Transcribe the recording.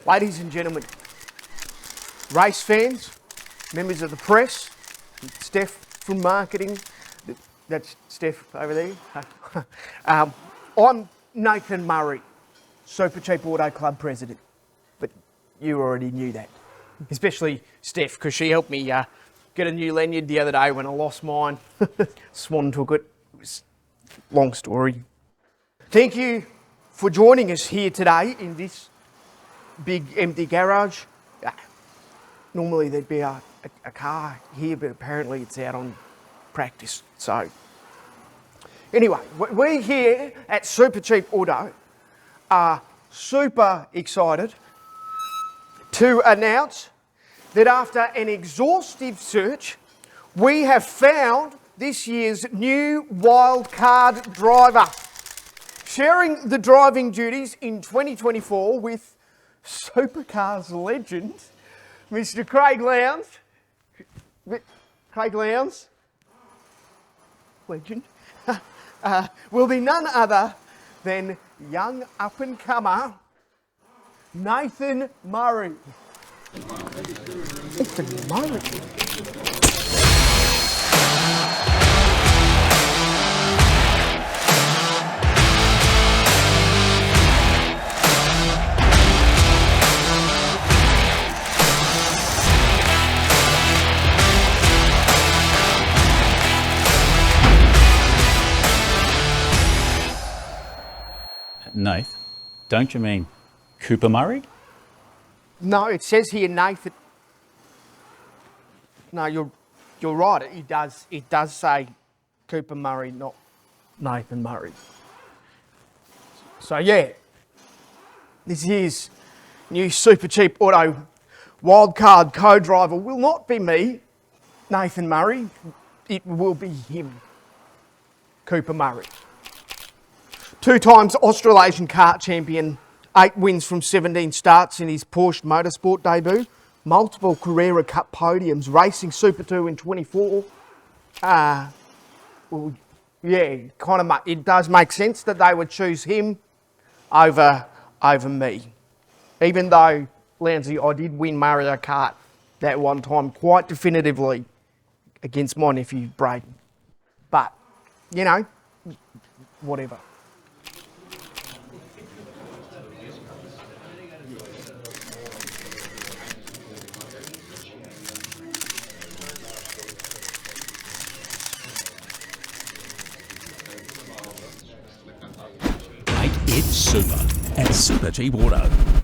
Ladies and gentlemen, race fans, members of the press, Steph from marketing, that's Steph over there. I'm Nathan Murray, Supercheap Auto Club president, but you already knew that. Especially Steph, because she helped me get a new lanyard the other day when I lost mine. Swan took it. It was a long story. Thank you for joining us here today in this big empty garage. Normally there'd be a car here, but apparently it's out on practice. So anyway, we here at Supercheap Auto are super excited to announce that after an exhaustive search, we have found this year's new Wildcard driver, sharing the driving duties in 2024 with Supercars legend, Mr. Craig Lowndes. Craig Lowndes, legend, will be none other than young up-and-comer Nathan Murray. Nathan Murray. Nath, don't you mean Cooper Murray? No, it says here Nathan. No, you're right. It does say Cooper Murray, not Nathan Murray. So yeah, this year's new Supercheap Auto Wildcard co-driver will not be me, Nathan Murray. It will be him, Cooper Murray. 2 times Australasian kart champion, 8 wins from 17 starts in his Porsche Motorsport debut, multiple Carrera Cup podiums, racing Super 2 in 24. Well, yeah, it does make sense that they would choose him over me. Even though, Lowndesy, I did win Mario Kart that one time quite definitively against my nephew Braden. But, you know, whatever. It's super at Supercheap Auto.